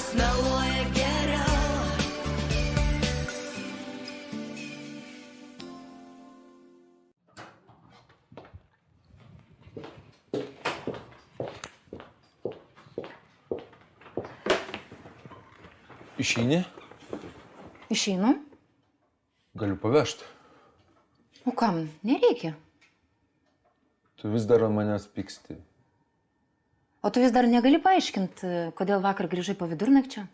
Moteris meluoja geriau. Išeini? Išeinu? Galiu pavežti. O kam? Nereikia. Tu vis dar ant manęs pyksti. O tu vis dar negali paaiškinti, kodėl vakar grįžai po vidurnakčio?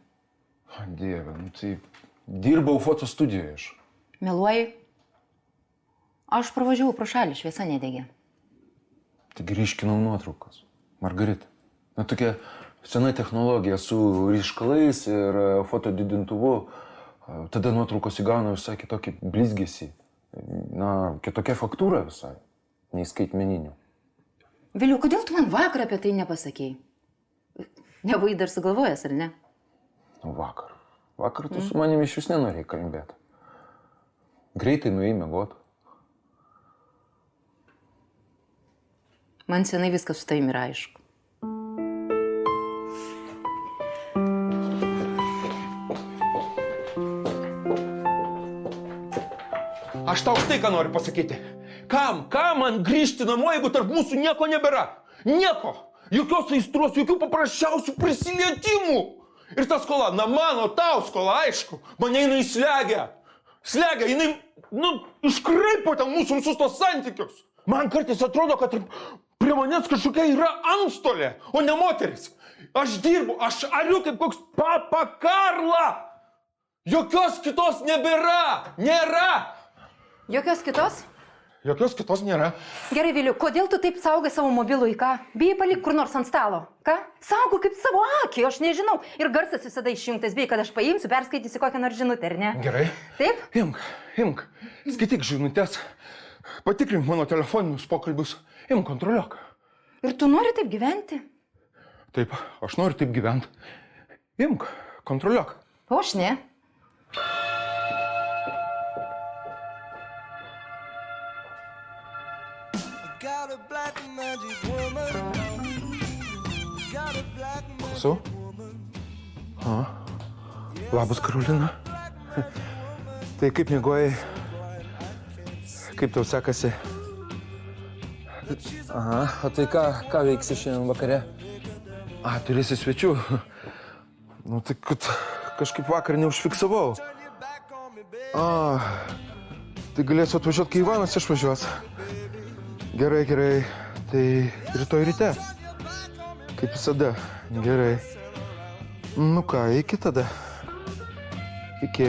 O, Dieve, nu tai dirbau foto studijoje aš. Meluoji? Aš pravažiavau pro šalį, šviesa nedegė. Tai grįžkinau nuotraukas. Margarita. Na tokia sena technologija su ryškalais ir foto didintuvu. Tada nuotraukos įgauna visai kitokį blizgesį. Na, kitokia faktūra visai, nei skaitmeninių. Viliau, kodėl tu man vakar apie tai nepasakėjai? Nebuvai dar sugalvojęs, ar ne? Nu, vakar. Vakar tu su manimi iš vis nenorėjai kalbėti. Greitai nuėjai miegot. Man senai viskas su tavimi yra aišku. Aš tau štai ką noriu pasakyti. Kam man grįžti namo, jeigu tarp mūsų nieko nebėra? Nieko. Jokios aistros, jokių paprasčiausių prisilietimų. Ir ta skola, na mano, tau skola, aišku, mane jinai slegia. Slegia, jinai, iškraipo ten mūsų visus tos santykius. Man kartais atrodo, kad prie manęs kažkokia yra antstolė, o ne moteris. Aš dirbu, aš ariu kaip koks papa Karla. Jokios kitos nebėra, nėra. Jokios kitos? Jokios kitos nėra. Gerai, Viliu, kodėl tu taip saugai savo mobilų į ką? Bijai palik kur nors ant stalo. Ką? Saugo kaip savo akį, aš nežinau. Ir garsas visada išjungtas, bijai, kad aš paimsiu, perskaitysiu kokią nors žinutę, ar ne? Gerai. Taip? Imk. Skaityk žinutės. Patikrink mano telefoninius pokalbius. Imk, kontroliuok. Ir tu nori taip gyventi? Taip, aš noriu taip gyventi. Imk, kontroliuok. O aš ne. Klausau? Labas, Karolina. Tai kaip miegojai? Kaip tau sekasi? Aha, o tai ką veiksi šiandien vakare? Turėsi svečių. Nu, tai kad kažkaip vakar neužfiksavau. Tai galėsiu atvažiuoti, kai Ivanas išvažiuos. Gerai. Tai rytoj ryte. Kaip visada. Gerai. Nu ką, iki tada. Iki.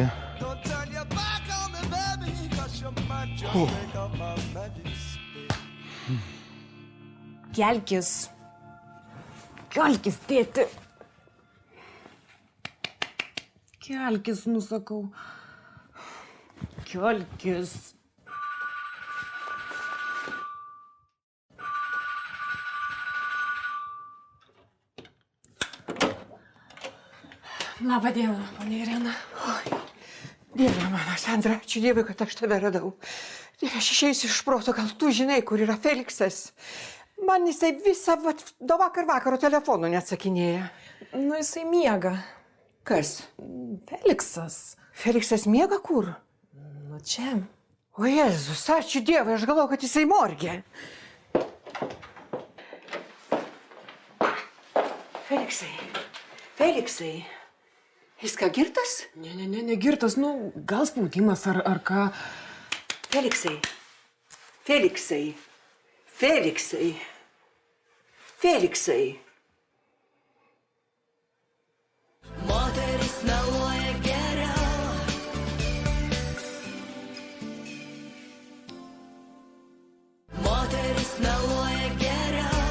Kelkis. Kelkis, tėti. Kelkis, nusakau. Kelkis. Labą dieną, ponia Irena. Dieve mano, Sandra, ačiū Dievui, kad aš tave radau. Dieve, aš išeisiu iš proto, gal tu žinai, kur yra Feliksas. Man jisai visą do vakaro telefonu neatsakinėja. Nu, jisai miega. Kas? Feliksas. Feliksas miega kur? Nu, čia. O Jėzus, ačiū Dievui, aš galvoju, kad jisai morgė. Feliksai. Jis ką, girtas? Negirtas, nu, gal spaudimas ar ką. Feliksai. Moteris meluoja geriau. Moteris meluoja geriau.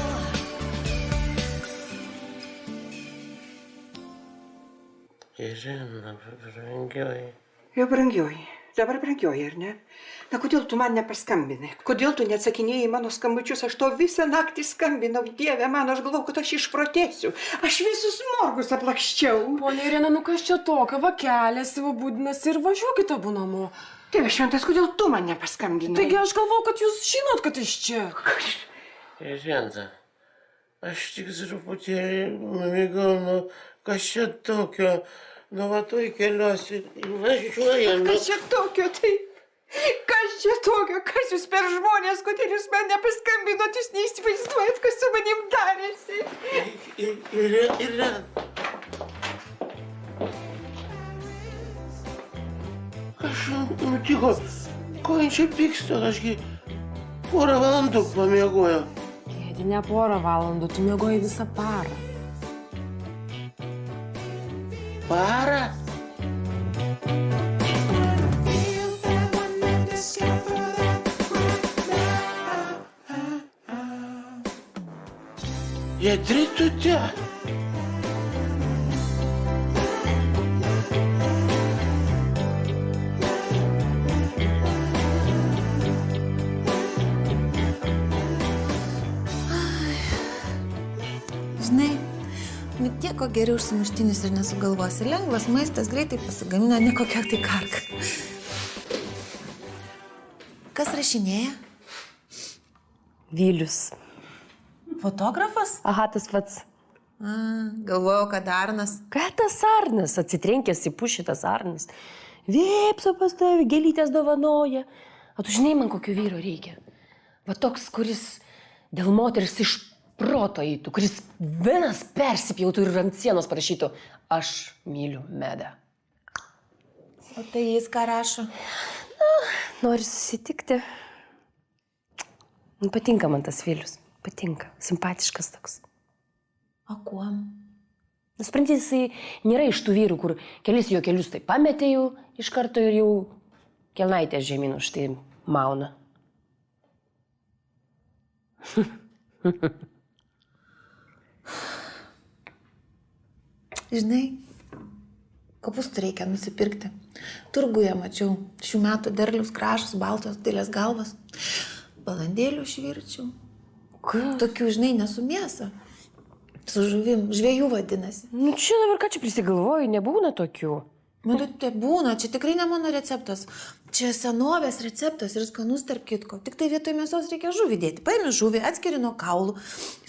Irena, brangioji. Jau brangioji. Dabar brangioji, ar ne? Na, kodėl tu man nepaskambinai? Kodėl tu neatsakinėjai mano skambučius? Aš to visą naktį skambinau. Dieve mano, aš galvau, kad aš išprotėsiu. Aš visus morgus aplakščiau. Ponia Irena, nu kas čia tokia? Va keliasi, va būdinasi ir važiuokite abu namo. Dieve šventas, kodėl tu man nepaskambinai? Taigi aš galvau, kad jūs žinot, kad iš čia. Irena, Aš tik truputėlį numigau, nu, kas čia tokio, nu, va, toj keliuosi ir važiuojam. Kas čia tokio, tai? Kas čia tokio? Kas jūs per žmonės, kodėl jūs man nepaskambinot, jūs neįsivaizduojat, kas su manim darėsi? Ir Aš nutiko, ko jin čia pyksta, ašgi porą valandų pamiegojo. Dėdi, ne porą valandų, tu miegoji visą parą. Parą? Jadritute. Žinai, bet tieko geriau už sumuštinius ir nesugalvosi. Lengvas maistas, greitai pasigamina, ne kokia tai karka. Kas rašinėja? Vilius. Fotografas? Aha, tas pats. Galvojau, kad Arnas. Ką tas Arnas? Atsitrenkęs į pušį tas Arnas. Vėpso pastovi, gėlytės dovanoja. O tu žinai, man kokio vyro reikia. Va toks, kuris dėl moteris iš proto eitų, kuris venas persipjautų ir ant sienos parašytų: aš myliu medą. O tai jis ką rašo? Nori susitikti. Patinka man tas Vilius. Patinka. Simpatiškas toks. O kuom? Nusprendė, jisai nėra iš tų vyrų, kur kelis jo kelius tai pametė jau iš karto ir jau kelnaitės žemyn už tai mauna. Žinai, kopūstų reikia nusipirkti. Turguje mačiau šių metų derlius gražus, baltos, didelės galvos. Balandėlių švirčių. Tokių, žinai, nesu mėsa. Su žuvim, žvėjų vadinasi. Nu čia dabar ką čia prisigalvoju, nebūna tokių. Man tai būna, čia tikrai ne mano receptas. Čia senovės receptas ir skanus tarp kitko. Tik tai vietoj mėsos reikia žuvį dėti. Paimi žuvį, atskiri nuo kaulų,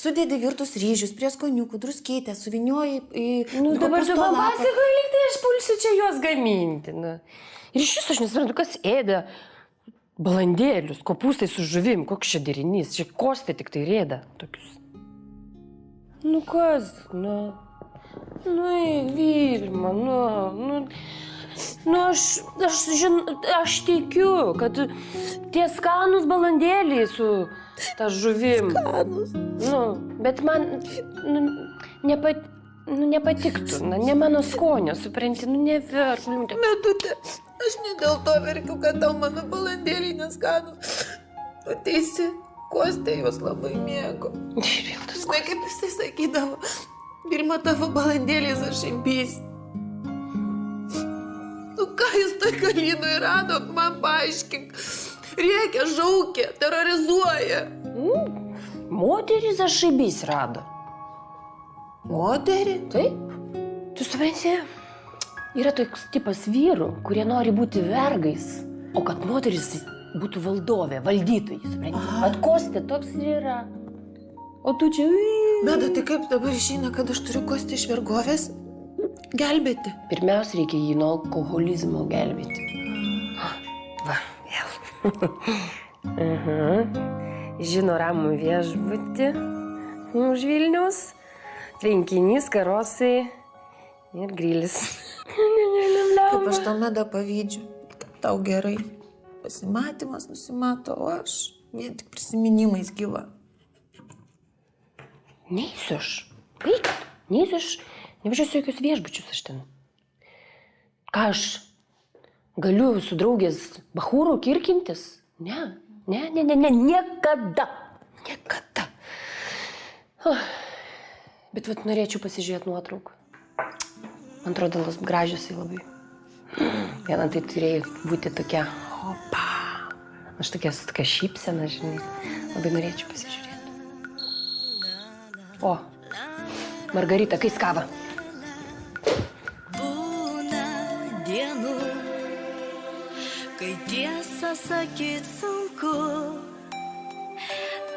sudėdi virtus ryžius, prieskoniukų, druskytę, suvinioji į... Nu dabar tu man pasakoji, lyg tai aš pulsiu čia juos gaminti. Na. Ir iš viso aš nesuprantu, kas ėda balandėlius, kopūstai su žuvim, koks čia derinys. Čia kostė tik tai rėda tokius. Nu kas, na... Nu, Vilma, aš tikiu, kad tie skanus balandėliai su ta žuvim. Skanus. Nu, bet man nepatiktų, ne mano skonio, supranti, neverk. Medutė, aš ne dėl to verkiu, kad tau mano balandėliai neskanus. Tu teisi, Kostė juos labai mėgo. Žinai, kaip jisai sakydavo, Vilma, tavo balandėliai zašaipys. Nu ką jis toj kalynui rado, man paaiškink. Rėkia, žaukia, terrorizuoja. Moterį zašaipys rado. Moterį? Taip. Tu supranti, yra toks tipas vyrų, kurie nori būti vergais, o kad moteris būtų valdovė, valdytojai, supranti. Atkostė toks ir yra. O tu čia... Meda, tai kaip dabar išeina, kad aš turiu Kostį iš vergovės gelbėti? Pirmiausia, reikia jį nuo alkoholizmo gelbėti. Va, vėl. Žino ramų viešbutį už Vilniaus, tvenkinys, karosai ir grilis. Kaip aš tau, Meda, pavydžiu. Tau gerai. Pasimatymas nusimato, o aš vien tik prisiminimais gyva. Neįsiu aš. Baikit. Neįsiu aš. Nevažiuosiu jokius viešbučius aš ten. Ką aš galiu su draugės bachūru kirkintis? Ne. Niekada. Niekada. Bet vat norėčiau pasižiūrėti nuotrauką. Man atrodo, gražiosiai labai. Viena tai turėjo būti tokia, opa. Aš tokia šypsena, žinai. Labai norėčiau pasižiūrėti. O, Margarita, kai skava? Būna dienų, kai tiesą sakyt sunku,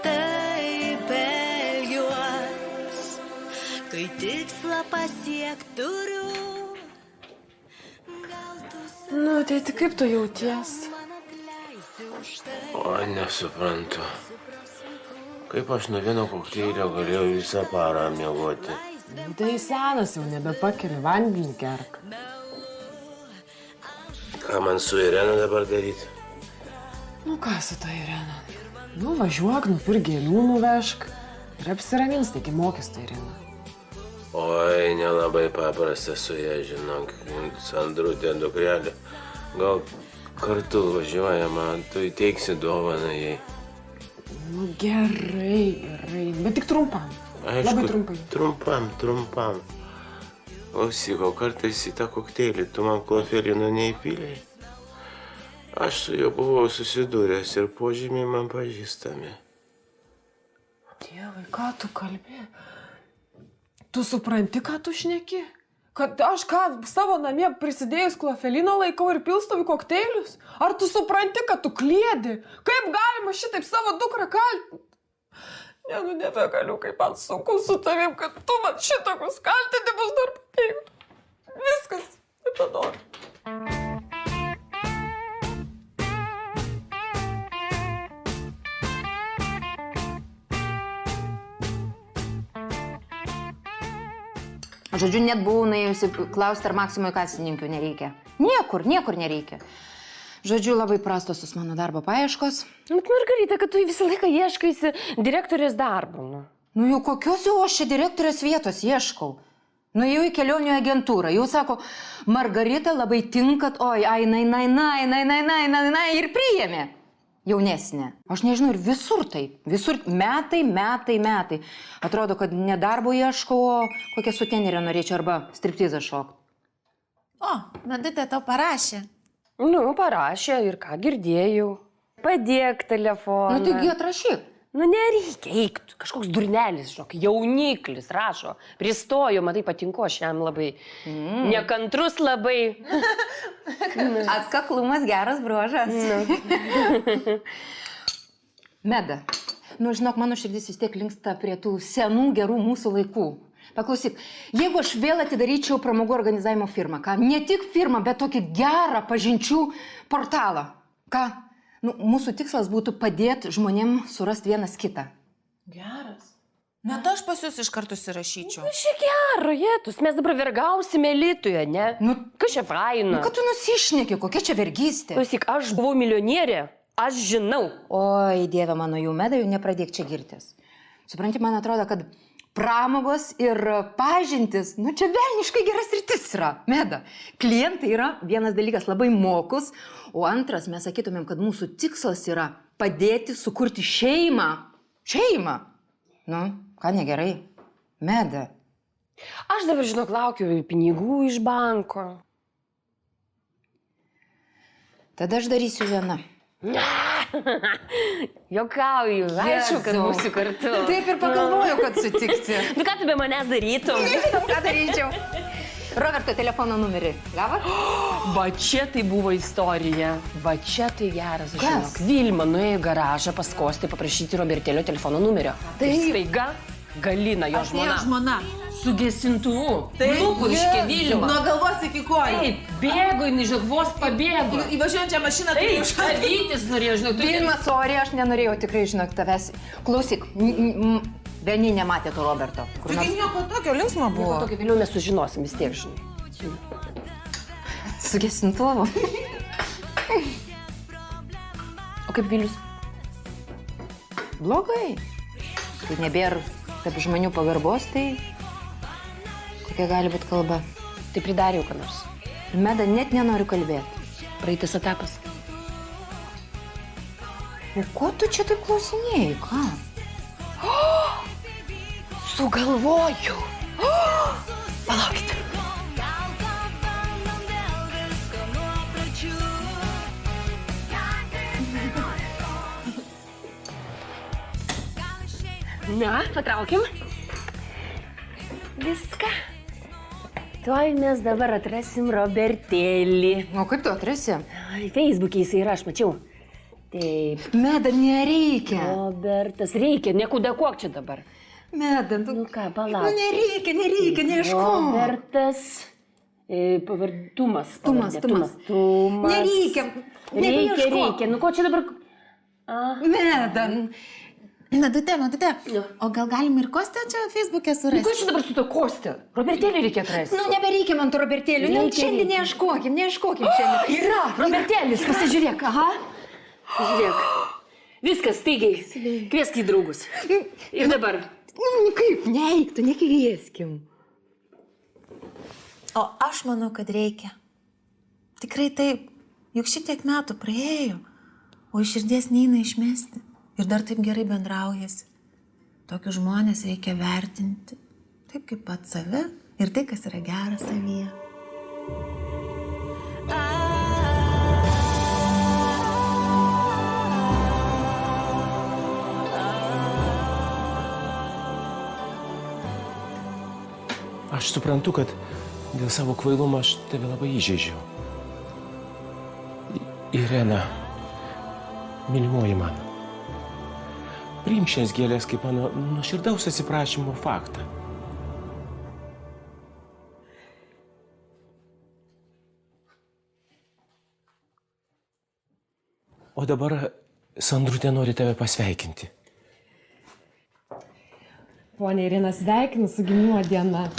taip elgiuos, tikslą pasiekt turiu. Nu, tai kaip tu jauties? O, nesuprantu. Kaip aš nuo vieno kokteilio galėjau visą parą miegoti? Tai senas jau nebepakeli, vandenį gerk. Ką man su Irena dabar daryti? Nu ką su ta Irena? Nu važiuok, nupirk gėlių, nuvežk ir apsiramins, taigi mokys ta Irena. Oi, nelabai paprasta su ja, žinok, Sandrutė dukrelė. Gal kartu važiuojama, tu įteiksi dovaną jai. Nu gerai, bet tik trumpam. Labai trumpai. Trumpam. Klausyk, o kartais į tą kokteilį tu man klofelino neįpylei. Aš su juo buvau susidūręs ir požymiai man pažįstami. Dievai, ką tu kalbi? Tu supranti, ką tu šneki? Kad aš ką, savo namie prisidėjus klofelino laikau ir pilstau į kokteilius? Ar tu supranti, kad tu kliedi? Kaip galima šitaip savo dukrą kaltinti? Ne, nu nebegaliu, kaip man sunku su tavim, kad tu man šitokius kaltinimus dar pateiktum. Viskas, nebenoriu. Žodžiu, net buvau nuėjusi klausti, ar Maksimui kasininkių nereikia. Niekur nereikia. Žodžiu, labai prastosios mano darbo paieškos. Bet Margarita, kad tu visą laiką ieškaisi direktorės darbo. Nu jau kokios jau aš čia direktorės vietos ieškau. Nuėjau į kelionių agentūrą. Jau sako, Margarita labai tinkat, oi, ir priėmė. Jaunesnė. Aš nežinau, ir visur taip. Visur metai. Atrodo, kad ne darbo ieškau, o kokią sutenerę norėčiau arba striptizą šokti. O, Medutė tau parašė. Nu, parašė ir ką girdėjau. Padėk telefoną. Nu, taigi atrašyk. Nu, nereikia, eik, kažkoks durnelis, žinok, jauniklis rašo. Pristojo, matai, patinku, aš jam labai nekantrus labai. Atkaklumas geras bruožas. Meda, nu, žinok, mano širdis vis tiek linksta prie tų senų gerų mūsų laikų. Paklausyk, jeigu aš vėl atidaryčiau pramogų organizavimo firmą, ką? Ne tik firmą, bet tokį gerą pažinčių portalą. Ką? Nu, mūsų tikslas būtų padėti žmonėm surasti vienas kitą. Geras. Net aš pas jūs iš karto įsirašyčiau. Šiek gero, jėtus, mes dabar vergausime Lietuje, ne? Nu, kas čia faina? Nu, kad tu nusišneki, kokia čia vergystė. Klausyk, aš buvau milionierė, aš žinau. Oi, Dieve mano, jau Meda, jau nepradėk čia girtis. Supranti, man atrodo, kad pramogos ir pažintis, nu čia velniškai geras rytis yra, Meda. Klientai yra vienas dalykas labai mokus, o antras mes sakytumėm, kad mūsų tikslas yra padėti sukurti šeimą. Šeimą. Nu, ką negerai. Meda. Aš dabar, žinok, laukiu pinigų iš banko. Tada aš darysiu vieną. Jokauju, aišku, kad būsiu kartu. Taip ir pagalvojau, kad sutikti. Nu ką tu be manęs darytum? Nežinau, ką daryčiau. Roberto telefono numerį. Gavot? Va čia tai buvo istorija. Va čia tai geras, žinok. Kas? Vilma nuėjo į garažą paskosti paprašyti Robertėlio telefono numerio. Taip. Ir staiga Galina, jo žmona. Su gesintuvu. Nupurškė Vilmą. Nuo galvos iki kojų. Taip, bėgo, jinai, žinok, vos pabėgo. Įvažiuojančią mašiną tai Taip, šavytis norėjo, žinok. Vilma, sorry, aš nenorėjau tikrai, žinok, tavęs. Klausyk, vieni nematė to Roberto. Taigi nieko tokio linksmo buvo. Tokio vėliau mes sužinosim vis tiek, žinai. Su gesintuvu. O kaip Vilius? Blogai. Kai nebėra tarp žmonių pagarbos, tai kokia gali būti kalba. Tai pridariau ką nors. Meda, net nenoriu kalbėti. Praeitis etapas. O ko tu čia taip klausinėjai, ką? Sugalvoju. Palaukit. Na, patraukim. Viską. Tuoj mes dabar atrasim Robertėlį. O kaip tu atrasi? Facebook'e jisai yra, aš mačiau. Taip. Meda, nereikia. Robertas, reikia, nekudekuok čia dabar. Meda, tu... Nu ką, palauk. Nu, nereikia, neieškok. Robertas. Tumas. Nereikia. Reikia. Nu ko čia dabar... Meda. Medute. O gal galim ir Kostę čia Facebook'e Nu surasti? ko čia dabar su to Kostė? Robertėlį reikia atrasti. Nu, nebereikia man to Robertėlių. Šiandien neieškokim šiandien. Yra, Robertėlis, pasižiūrėk, aha. Žiūrėk. Viskas, staigiai. Kviesk į draugus. Ir dabar. Nu, kaip, neiktų, nekvieskim. O aš manau, kad reikia. Tikrai taip. Juk šitiek metų praėjo, o iš širdies neina išmesti. Ir dar taip gerai bendraujasi. Tokius žmonės reikia vertinti. Taip kaip pat save ir tai, kas yra geras savyje. Aš suprantu, kad dėl savo kvailumo aš tave labai įžeidžiau. Irena, mylimoji mano, priimk šias gėlės kaip mano nuoširdaus atsiprašymo faktą. O dabar Sandrutė nori tave pasveikinti. Ponia Irina, sveikinu su gimimo diena.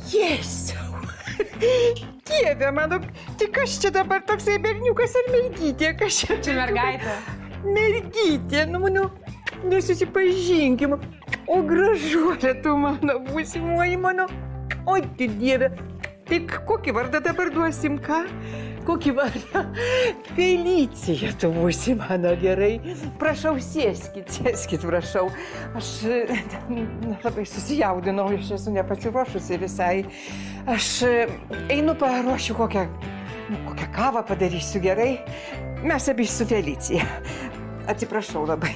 Jėzau. Dieve mano, tik kas čia dabar toksai berniukas ar mergytė, kas čia? Čia mergaitė. Mergytė, nu, nesusipažinkim. O gražuolė tu mano, būsimoji mano. Oi, tu Dieve. Tik kokį vardą dabar duosim, ką? Kokį vardą? Felicija tu būsi mano, gerai. Prašau, sėskit, prašau. Aš labai susijaudinau, aš esu nepasiruošusi visai. Aš einu paruošiu kokią kavą padarysiu, gerai? Mes abi su Felicija. Atsiprašau labai.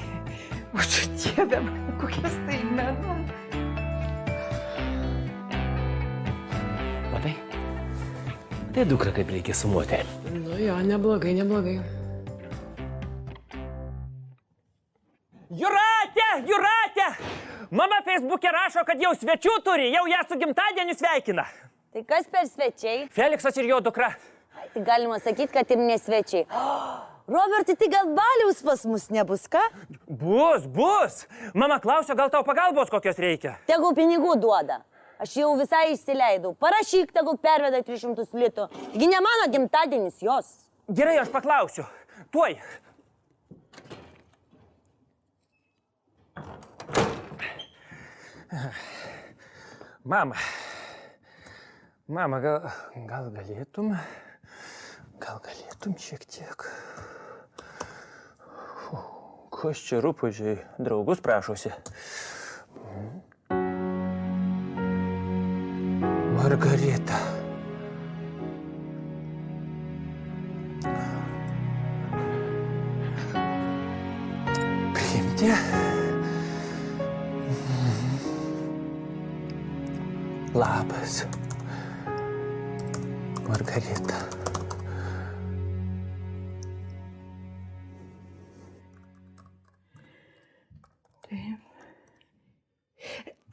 O tu Dieve, man kokia staigmena. Tai dukra kaip reikia sumuoti. Nu jo, neblogai. Jūratė! Mama Facebook'e rašo, kad jau svečių turi, jau ją su gimtadieniu sveikina. Tai kas per svečiai? Feliksas ir jo dukra. Tai galima sakyti, kad ir nesvečiai. Robertai, tai gal baliaus pas mus nebus, ką? Bus. Mama klausia, gal tau pagalbos kokios reikia. Tegu pinigų duoda. Aš jau visai išsileidau. Parašyk, tegu perveda 300 litų. Gi ne mano gimtadienis jos. Gerai, aš paklausiu. Tuoj. Mama, gal galėtum šiek tiek. Kas čia rūpužiai draugus prašosi? Margarita. Priimti. Labas. Margarita.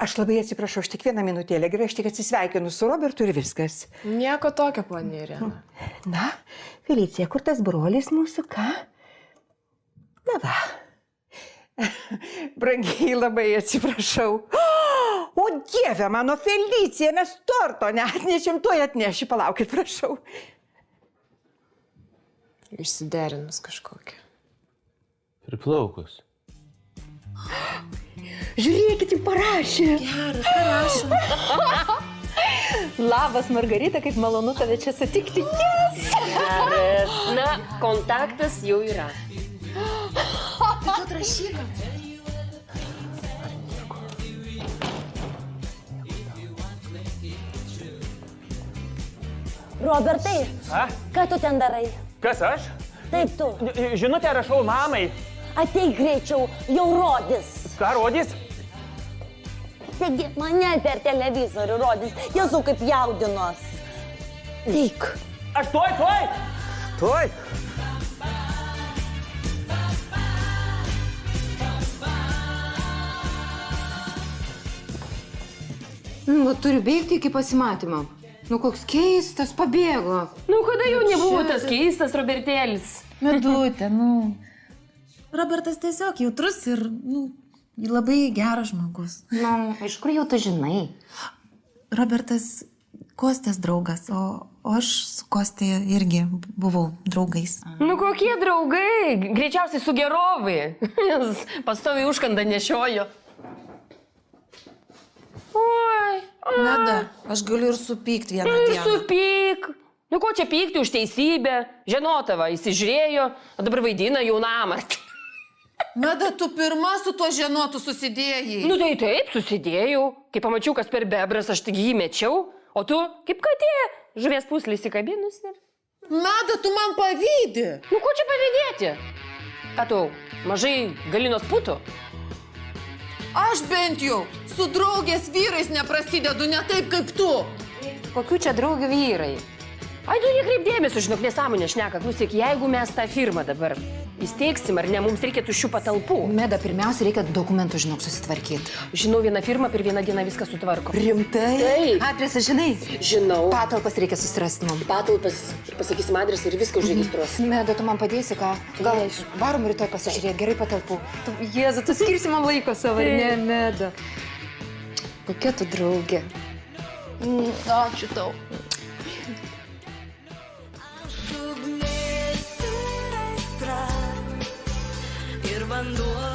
Aš labai atsiprašau, aš tik vieną minutėlę, gerai, aš tik atsisveikinu su Robertu ir viskas. Nieko tokio, ponia Irena. Na, Felicija, kur tas brolis mūsų, ką? Na va. Brangiai labai atsiprašau. O Dieve, mano Felicija, mes torto neatnešim, tuoj atneši, palaukit, prašau. Išsiderinus kažkokią. Priplaukus. Žiūrėkit, jau parašė. Geras, parašom. Labas, Margarita, kaip malonu tave čia sutikti. Yes! Geras. Na, kontaktas jau yra. Tai tu atrašyk. Robertai, ką tu ten darai? Kas aš? Taip tu. Žinutę rašau mamai. Ateik greičiau, jau rodys. Ką rodys? Taigi, mane per televizorių rodys. Jėzau, kaip jaudinos. Eik. Aš tuoj! Tuoj. Nu, turiu bėgti iki pasimatymo. Nu, koks keistas, pabėgo. Nu, kada jau nebuvo tas keistas Robertėlis? Medutė, nu. Robertas tiesiog jautrus ir, nu, labai geras žmogus. Nu, iš kur jau tu žinai? Robertas Kostės draugas, o aš su Kostė irgi buvau draugais. Nu, kokie draugai? Greičiausiai su gerovai. Jis pastoviai užkandą nešiojo. Oi. Meda, aš galiu ir supykti vieną Ir dieną. supyk. Nu, ko čia pykti už teisybę? Ženotava, įsižiūrėjo, o dabar vaidina jaunamą. Meda, tu pirma su tuo ženotu susidėjai. Nu, tai taip, susidėjau. Kai pamačiau, kas per bebras, aš tik jį mečiau. O tu, kaip katė, žuvies puslys įkabinus ir... Meda, tu man pavydi. Nu, ko čia pavydėti? Ką tu, mažai galinos putų? Aš bent jau su draugės vyrais neprasidedu, ne taip kaip tu. Kokių čia draugių vyrai? Ai, tu nekreip dėmesio, žinok, nesąmonė šneka. Klausyk, jeigu mes tą firmą dabar įsteigsim, ar ne, mums reikia tuščių patalpų. Meda, pirmiausia, reikia dokumentų, žinok, susitvarkyti. Žinau, vieną firmą per vieną dieną viską sutvarko. Rimtai? Taip. Adresą žinai? Žinau. Patalpas reikia susirasti mums. Patalpas, pasakysim adresą ir viską užregistruosim. Meda, tu man padėsi, ką? Gal varom rytoj pasižiūrėti, gerai patalpų. Jėzu, tu skirsi man laiko savo, ar ne, Meda? Kokia tu draugė? Ačiū tau. Ir vanduo